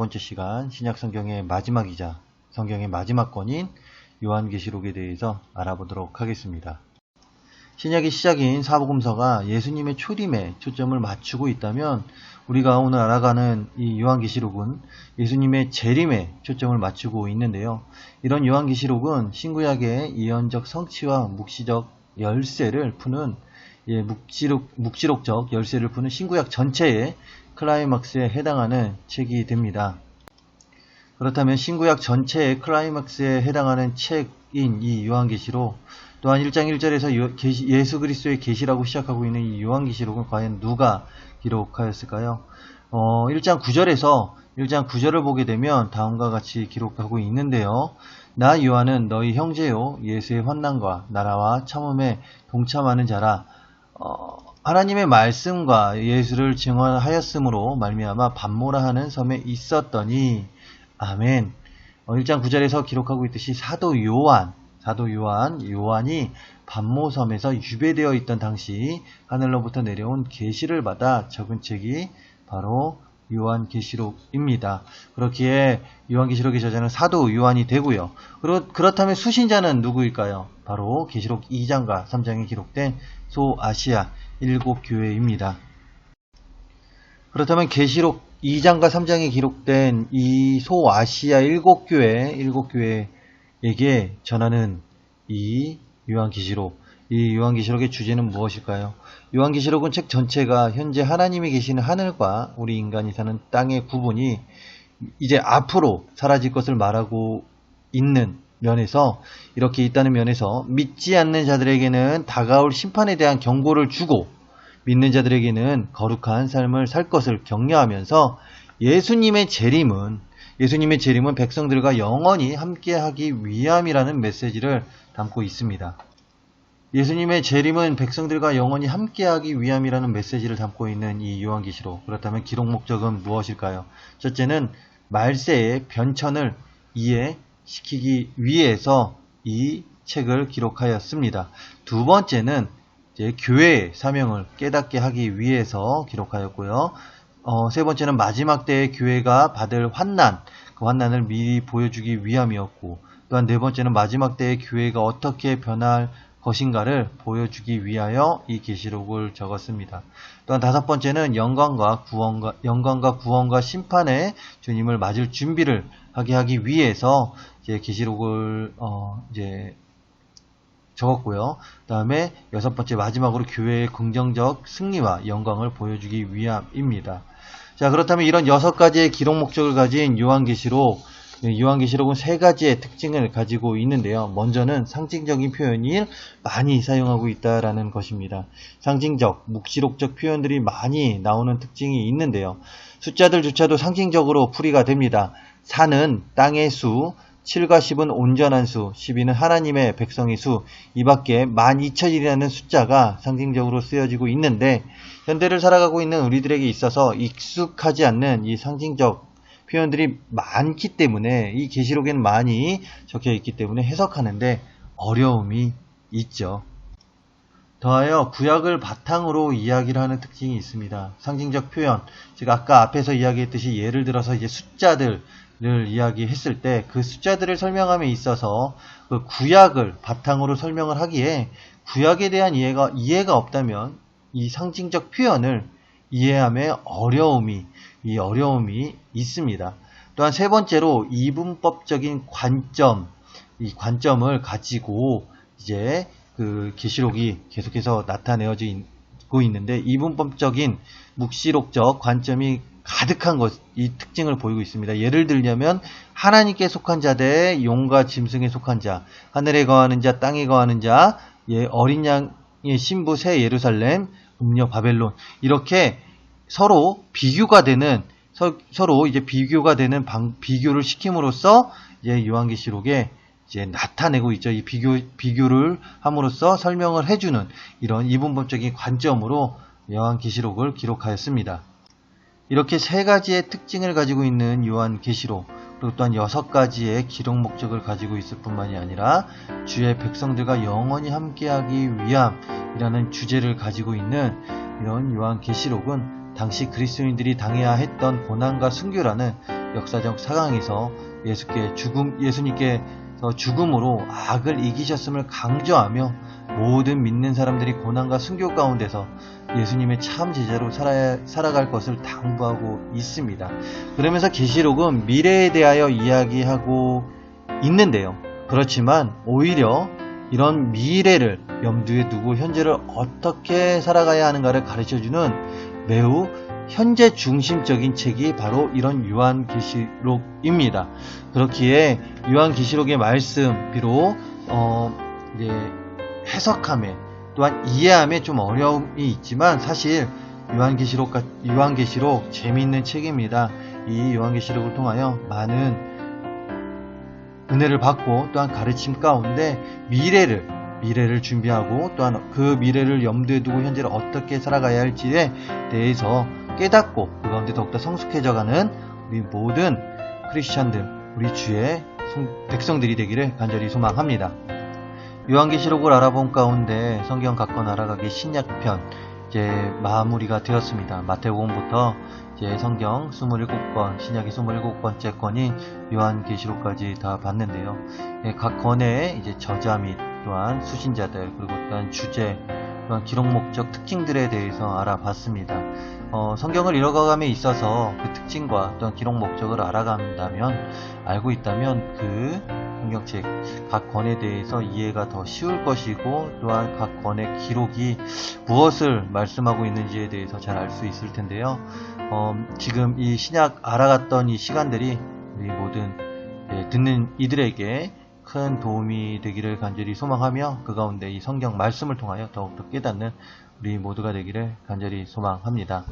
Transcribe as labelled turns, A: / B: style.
A: 번째 시간 신약 성경의 마지막이자 성경의 마지막 권인 요한계시록에 대해서 알아보도록 하겠습니다. 신약의 시작인 사복음서가 예수님의 초림에 초점을 맞추고 있다면 우리가 오늘 알아가는 이 요한계시록은 예수님의 재림에 초점을 맞추고 있는데요. 이런 요한계시록은 신구약의 예언적 성취와 묵시적 열쇠를 푸는 묵시록적 열쇠를 푸는 신구약 전체의 클라이막스에 해당하는 책이 됩니다. 그렇다면 신구약 전체의 클라이막스에 해당하는 책인 이 요한계시록, 또한 1장 1절에서 예수 그리스도의 계시라고 시작하고 있는 이 요한계시록은 과연 누가 기록하였을까요? 1장 9절을 보게 되면 다음과 같이 기록하고 있는데요. 나 요한은 너희 형제요 예수의 환난과 나라와 참음에 동참하는 자라. 하나님의 말씀과 예수를 증언하였으므로 말미암아 반모라 하는 섬에 있었더니 아멘. 1장 9절에서 기록하고 있듯이 사도 요한이 반모섬에서 유배되어 있던 당시 하늘로부터 내려온 계시를 받아 적은 책이 바로 요한계시록입니다. 그렇기에 요한계시록의 저자는 사도 요한이 되고요. 그렇다면 수신자는 누구일까요? 바로 계시록 2장과 3장에 기록된 소아시아 7교회입니다. 그렇다면 계시록 2장과 3장에 기록된 이 소아시아 7교회에게 전하는 이 요한계시록의 주제는 무엇일까요? 요한계시록은 책 전체가 현재 하나님이 계시는 하늘과 우리 인간이 사는 땅의 구분이 이제 앞으로 사라질 것을 말하고 있는 면에서, 이렇게 있다는 면에서 믿지 않는 자들에게는 다가올 심판에 대한 경고를 주고 믿는 자들에게는 거룩한 삶을 살 것을 격려하면서 예수님의 재림은 백성들과 영원히 함께하기 위함이라는 메시지를 담고 있습니다. 예수님의 재림은 백성들과 영원히 함께하기 위함이라는 메시지를 담고 있는 이 요한계시록. 그렇다면 기록 목적은 무엇일까요? 첫째는 말세의 변천을 이해시키기 위해서 이 책을 기록하였습니다. 두 번째는 이제 교회의 사명을 깨닫게 하기 위해서 기록하였고요. 세 번째는 마지막 때의 교회가 받을 환난, 그 환난을 미리 보여주기 위함이었고, 또한 네 번째는 마지막 때의 교회가 어떻게 변할 것인가를 보여주기 위하여 이 계시록을 적었습니다. 또한 다섯 번째는 영광과 구원과 심판에 주님을 맞을 준비를 하기 위해서 이제 계시록을 적었고요. 다음에 여섯 번째 마지막으로 교회의 긍정적 승리와 영광을 보여주기 위함입니다. 자, 그렇다면 이런 6가지의 기록 목적을 가진 요한계시록은 3가지의 특징을 가지고 있는데요. 먼저는 상징적인 표현을 많이 사용하고 있다라는 것입니다. 상징적, 묵시록적 표현들이 많이 나오는 특징이 있는데요. 숫자들조차도 상징적으로 풀이가 됩니다. 4는 땅의 수, 7과 10은 온전한 수, 12는 하나님의 백성의 수, 이 밖에 12,000이라는 숫자가 상징적으로 쓰여지고 있는데, 현대를 살아가고 있는 우리들에게 있어서 익숙하지 않는 이 상징적 표현들이 많기 때문에, 이 계시록에는 많이 적혀 있기 때문에 해석하는데 어려움이 있죠. 더하여 구약을 바탕으로 이야기를 하는 특징이 있습니다. 상징적 표현, 즉 아까 앞에서 이야기했듯이 예를 들어서 이제 숫자들을 이야기했을 때 그 숫자들을 설명함에 있어서 그 구약을 바탕으로 설명을 하기에 구약에 대한 이해가 없다면 이 상징적 표현을 이해함에 어려움이 있습니다. 또한 세 번째로 이분법적인 이 관점을 가지고 이제 그 계시록이 계속해서 나타내어지고 있는데, 이분법적인 묵시록적 관점이 가득한 이 특징을 보이고 있습니다. 예를 들려면 하나님께 속한 자 대 용과 짐승에 속한 자, 하늘에 거하는 자, 땅에 거하는 자, 어린 양의 신부 새 예루살렘, 음녀 바벨론, 이렇게 서로 비교가 되는 비교를 시킴으로써 이제 요한계시록에 이제 나타내고 있죠. 이 비교를 함으로써 설명을 해주는 이런 이분법적인 관점으로 요한계시록을 기록하였습니다. 이렇게 3가지의 특징을 가지고 있는 요한계시록, 그리고 또한 6가지의 기록 목적을 가지고 있을 뿐만이 아니라 주의 백성들과 영원히 함께하기 위함이라는 주제를 가지고 있는 이런 요한계시록은 당시 그리스도인들이 당해야 했던 고난과 순교라는 역사적 상황에서 예수님께서 죽음으로 악을 이기셨음을 강조하며 모든 믿는 사람들이 고난과 순교 가운데서 예수님의 참 제자로 살아갈 것을 당부하고 있습니다. 그러면서 계시록은 미래에 대하여 이야기하고 있는데요. 그렇지만 오히려 이런 미래를 염두에 두고 현재를 어떻게 살아가야 하는가를 가르쳐주는 매우 현재 중심적인 책이 바로 이런 요한계시록입니다. 그렇기에 요한계시록의 말씀 비록 해석함에 또한 이해함에 좀 어려움이 있지만 사실 요한계시록 재미있는 책입니다. 이 요한계시록을 통하여 많은 은혜를 받고 또한 가르침 가운데 미래를 준비하고 또한 그 미래를 염두에 두고 현재를 어떻게 살아가야 할지에 대해서 깨닫고 그 가운데 더욱더 성숙해져가는 우리 모든 크리스찬들, 우리 주의 백성들이 되기를 간절히 소망합니다. 요한계시록을 알아본 가운데 성경 갖고 알아가기 신약편 이제 마무리가 되었습니다. 마태복음부터 이제 성경 27권, 신약이 27번째 권인 요한계시록까지 다 봤는데요. 각 권의 이제 저자 및 또한 수신자들, 그리고 또한 주제, 또한 기록 목적 특징들에 대해서 알아봤습니다. 성경을 읽어감에 있어서 그 특징과 또한 기록 목적을 알고 있다면 그 성경책 각 권에 대해서 이해가 더 쉬울 것이고 또한 각 권의 기록이 무엇을 말씀하고 있는지에 대해서 잘 알 수 있을 텐데요. 지금 이 신약 알아갔던 이 시간들이 우리 모든 듣는 이들에게 큰 도움이 되기를 간절히 소망하며 그 가운데 이 성경 말씀을 통하여 더욱더 깨닫는 우리 모두가 되기를 간절히 소망합니다.